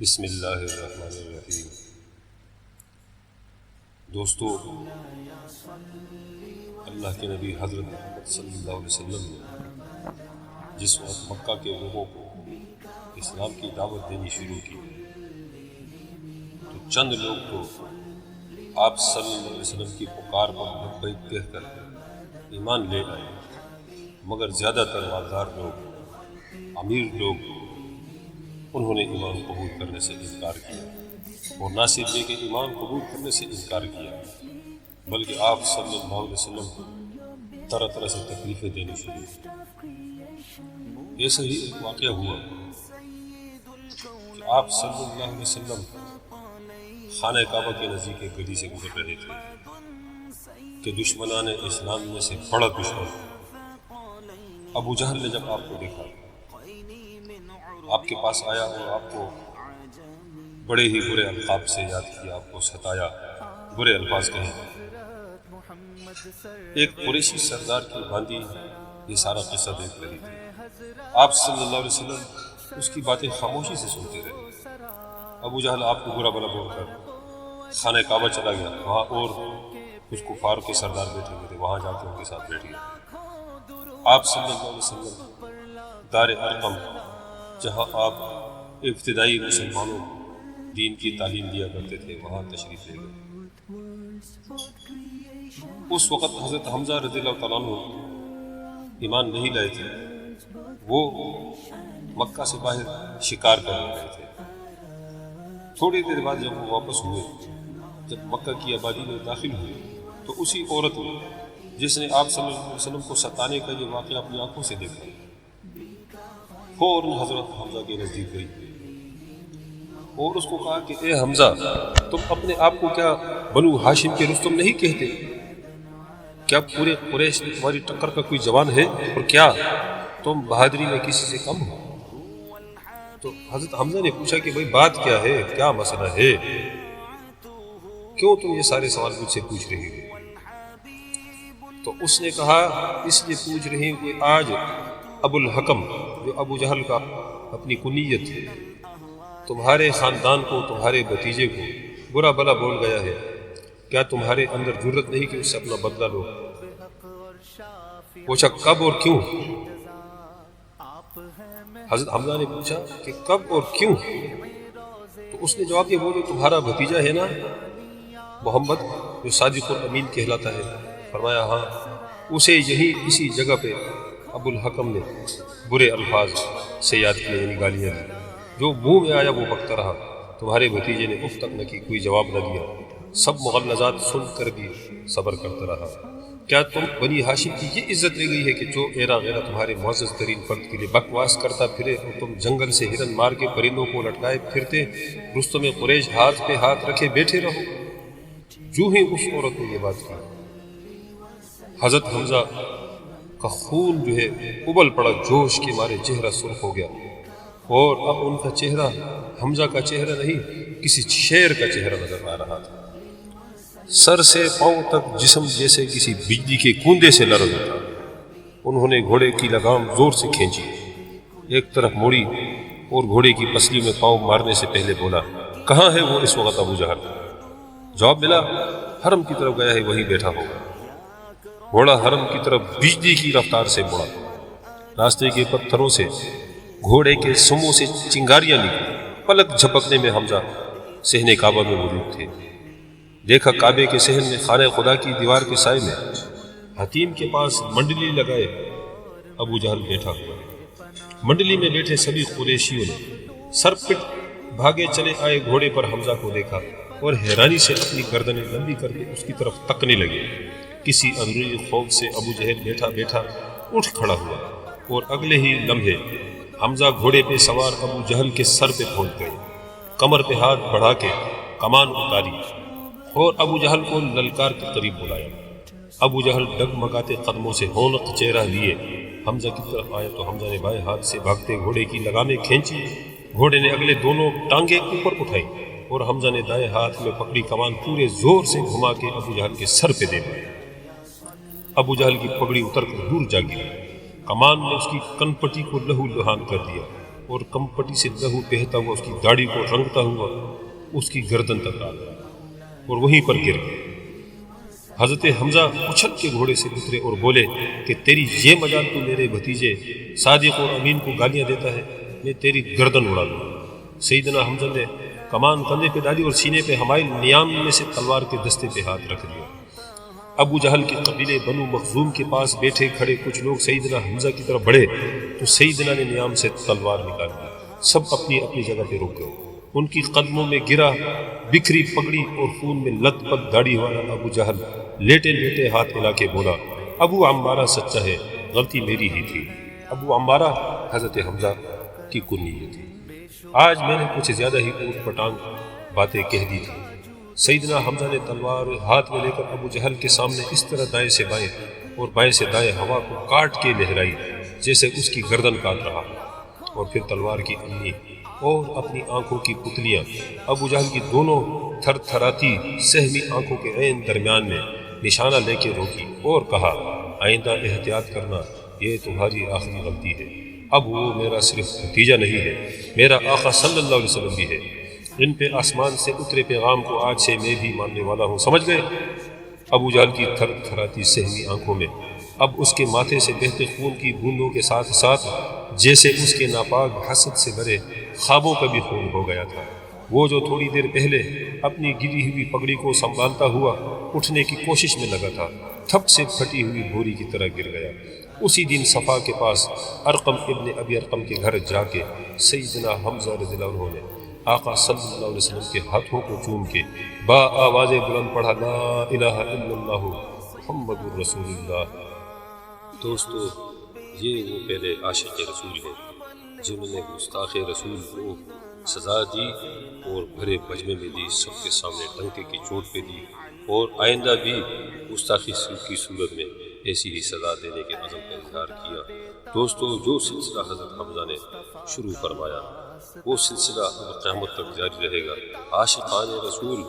بسم اللہ الرحمن الرحیم۔ دوستو، اللہ کے نبی حضرت محمد صلی اللہ علیہ وسلم نے جس وقت مکہ کے لوگوں کو اسلام کی دعوت دینی شروع کی تو چند لوگ تو آپ صلی اللہ علیہ وسلم کی پکار پر لبیک کہہ کر ایمان لے آئے، مگر زیادہ تر مالدار لوگ، امیر لوگ، انہوں نے ایمان قبول کرنے سے انکار کیا، اور نہ صرف یہ کہ ایمان قبول کرنے سے انکار کیا بلکہ آپ صلی اللہ علیہ وسلم کو طرح طرح سے تکلیفیں دینی شروع کی۔ ایسا ہی ایک واقعہ ہوا کہ آپ صلی اللہ علیہ وسلم خانہ کعبہ کے نزدیک ایک گلی سے گزر رہے تھے کہ دشمنان اسلام میں سے بڑا دشمن ابو جہل نے جب آپ کو دیکھا، آپ کے پاس آیا اور آپ کو بڑے ہی برے القاب سے یاد کیا، آپ کو ستایا، برے الفاظ کہے۔ ایک قریشی سردار کی باندی یہ سارا قصہ دیکھ رہی تھی۔ آپ صلی اللہ علیہ وسلم اس کی باتیں خاموشی سے سنتے رہے۔ ابو جہل آپ کو برا بلا بول کر خانہ کعبہ چلا گیا، وہاں اور کچھ کفار کے سردار بیٹھے ہوئے تھے، وہاں جا کے ان کے ساتھ بیٹھ گیا۔ آپ صلی اللہ علیہ وسلم دار ارقم، جہاں آپ ابتدائی مسلمانوں کو دین کی تعلیم دیا کرتے تھے، وہاں تشریف لے گئے۔ اس وقت حضرت حمزہ رضی اللہ تعالیٰ عنہ ایمان نہیں لائے تھے، وہ مکہ سے باہر شکار کرنے گئے تھے۔ تھوڑی دیر بعد جب وہ واپس ہوئے، جب مکہ کی آبادی میں داخل ہوئے تو اسی عورت نے جس نے آپ صلی اللہ علیہ وسلم کو ستانے کا یہ واقعہ اپنی آنکھوں سے دیکھا، فوراً حضرت حمزہ کے نزدیک گئی اور اس کو کہا کہ اے حمزہ، تم اپنے آپ کو کیا بنو ہاشم کے رستم نہیں کہتے؟ کیا پورے قریش میں تمہاری ٹکر کا کوئی جوان ہے؟ اور کیا تم بہادری میں کسی سے کم ہو؟ تو حضرت حمزہ نے پوچھا کہ بھائی بات کیا ہے، کیا مسئلہ ہے، کیوں تم یہ سارے سوال مجھ سے پوچھ رہی ہو؟ تو اس نے کہا اس لیے پوچھ رہی ہوں کہ آج ابو الحکم جو ابو جہل کا اپنی کنیت ہے، تمہارے خاندان کو، تمہارے بھتیجے کو برا بلا بول گیا ہے، کیا تمہارے اندر جرت نہیں کہ اس سے اپنا بدلہ لو؟ پوچھا کب اور کیوں؟ حضرت حمزہ نے پوچھا کہ کب اور کیوں؟ تو اس نے جواب دیا وہ جو تمہارا بھتیجا ہے نا محمد، جو صادق الامین کہلاتا ہے، فرمایا ہاں، اسے یہی اسی جگہ پہ ابو الحکم نے برے الفاظ سے یاد کیا، یعنی گالیاں دی، جو منہ میں آیا وہ بکتا رہا۔ تمہارے بھتیجے نے اف تک نہ کی، کوئی جواب نہ دیا، سب مغلظات سن کر بھی صبر کرتا رہا۔ کیا تم بنی ہاشم کی یہ عزت لے گئی ہے کہ جو ایرا غیرہ تمہارے معزز ترین فرد کے لیے بکواس کرتا پھرے اور تم جنگل سے ہرن مار کے پرندوں کو لٹکائے پھرتے، رستم قریش ہاتھ پہ ہاتھ رکھے بیٹھے رہو؟ جو ہی اس عورت نے یہ بات کی، حضرت حمزہ کا خون جو ہے ابل پڑا، جوش کے مارے چہرہ سرخ ہو گیا، اور اب ان کا چہرہ حمزہ کا چہرہ نہیں، کسی شیر کا چہرہ نظر آ رہا تھا۔ سر سے پاؤں تک جسم جیسے کسی بجلی کے کوندے سے لرز اٹھا۔ انہوں نے گھوڑے کی لگام زور سے کھینچی، ایک طرف موڑی اور گھوڑے کی پسلی میں پاؤں مارنے سے پہلے بولا کہاں ہے وہ اس وقت ابو جہل؟ جواب ملا حرم کی طرف گیا ہے، وہیں بیٹھا ہوگا۔ گھوڑا حرم کی طرف بجلی کی رفتار سے مڑا، راستے کے پتھروں سے گھوڑے کے سموں سے چنگاریاں نکلی۔ پلک جھپکنے میں حمزہ صحن کعبہ میں موجود تھے۔ دیکھا کعبے کے صحن میں خانہ خدا کی دیوار کے سائے میں حتیم کے پاس منڈلی لگائے ابو جہل بیٹھا ہوا ہے۔ منڈلی میں بیٹھے سبھی قریشیوں نے سر پٹ بھاگے چلے آئے گھوڑے پر حمزہ کو دیکھا اور حیرانی سے اپنی گردنیں لمبی کر کے اس کی طرف تکنے لگے۔ کسی اندرونی خوف سے ابو جہل بیٹھا بیٹھا اٹھ کھڑا ہوا اور اگلے ہی لمحے حمزہ گھوڑے پہ سوار ابو جہل کے سر پہ پہنچ گئے، کمر پہ ہاتھ بڑھا کے کمان اتاری اور ابو جہل کو للکار کے قریب بلایا۔ ابو جہل ڈگمگاتے قدموں سے ہونق چہرہ لیے حمزہ کی طرف آیا تو حمزہ نے بائیں ہاتھ سے بھاگتے گھوڑے کی لگامیں کھینچی، گھوڑے نے اگلے دونوں ٹانگیں اوپر اٹھائی اور حمزہ نے دائیں ہاتھ میں پکڑی کمان پورے زور سے گھما کے ابو جہل کے سر پہ دے دی۔ ابو جہل کی پگڑی اتر کر دور جا گری، کمان نے اس کی کن پٹی کو لہو لہان کر دیا اور کمپٹی سے لہو بہتا ہوا اس کی داڑھی کو رنگتا ہوا اس کی گردن تک آ گیا اور وہیں پر گر گئے۔ حضرت حمزہ اچھل کے گھوڑے سے اترے اور بولے کہ تیری یہ مجال تو میرے بھتیجے صادق اور امین کو گالیاں دیتا ہے، میں تیری گردن اڑا دوں۔ سیدنا حمزہ نے کمان کندھے پہ ڈالی اور سینے پہ حمائل نیام میں سے تلوار کے دستے پہ ہاتھ رکھ دیا۔ ابو جہل کے قبیلے بنو مخزوم کے پاس بیٹھے کھڑے کچھ لوگ سیدنا حمزہ کی طرف بڑھے تو سیدنا نے نیام سے تلوار نکال دی۔ سب اپنی اپنی جگہ پہ رک گئے۔ ان کی قدموں میں گرا بکھری پگڑی اور خون میں لت پت داڑھی والا ابو جہل لیٹے لیٹے ہاتھ ملا کے بولا، ابو عمارہ سچا ہے، غلطی میری ہی تھی۔ ابو عمارہ حضرت حمزہ کی کنیت تھی۔ آج میں نے کچھ زیادہ ہی اوٹ پٹانگ باتیں کہہ دی تھی۔ سیدنا حمزہ نے تلوار ہاتھ میں لے کر ابو جہل کے سامنے اس طرح دائیں سے بائیں اور بائیں سے دائیں ہوا کو کاٹ کے لہرائی جیسے اس کی گردن کاٹ رہا، اور پھر تلوار کی امنی اور اپنی آنکھوں کی پتلیاں ابو جہل کی دونوں تھر تھراتی سہمی آنکھوں کے عین درمیان میں نشانہ لے کے روکی اور کہا، آئندہ احتیاط کرنا، یہ تمہاری آخری غلطی ہے۔ اب وہ میرا صرف بھتیجا نہیں ہے، میرا آقا صلی اللہ علیہ وسلم بھی ہے۔ ان پہ آسمان سے اترے پیغام کو آج سے میں بھی ماننے والا ہوں، سمجھ گئے؟ ابو جہل کی تھر تھراتی سہمی آنکھوں میں اب اس کے ماتھے سے بہتے خون کی بوندوں کے ساتھ ساتھ جیسے اس کے ناپاک حسد سے بھرے خوابوں کا بھی خون ہو گیا تھا۔ وہ جو تھوڑی دیر پہلے اپنی گری ہوئی پگڑی کو سنبھالتا ہوا اٹھنے کی کوشش میں لگا تھا، تھپ سے پھٹی ہوئی بوری کی طرح گر گیا۔ اسی دن صفا کے پاس ارقم ابن ابی ارقم کے گھر جا کے سیدنا حمزہ رضی اللہ عنہ نے آقا صلی اللہ علیہ وسلم کے ہاتھوں کو چوم کے با آواز بلند پڑھا، لا الہ الا اللہ محمد رسول اللہ۔ دوستو، یہ وہ پہلے عاشق رسول ہیں جنہوں نے گستاخ رسول کو سزا دی اور بھرے مجمع میں دی، سب کے سامنے ڈنکے کی چوٹ پہ دی، اور آئندہ بھی گستاخی کی صورت میں ایسی ہی سزا دینے کے عزم کا اظہار کیا۔ دوستو، جو سلسلہ حضرت حمزہ نے شروع فرمایا وہ سلسلہ اب قیامت تک جاری رہے گا۔ عاشقان رسول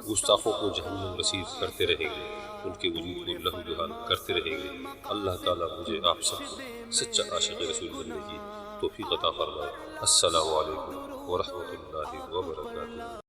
گستاخوں کو جہنم رسید کرتے رہیں گے، ان کے وجود کو لہو لہان کرتے رہیں گے۔ اللہ تعالیٰ مجھے آپ سب کو سچا عاشق رسول بننے کی توفیق عطا فرمائے۔ السلام علیکم ورحمۃ اللہ وبرکاتہ۔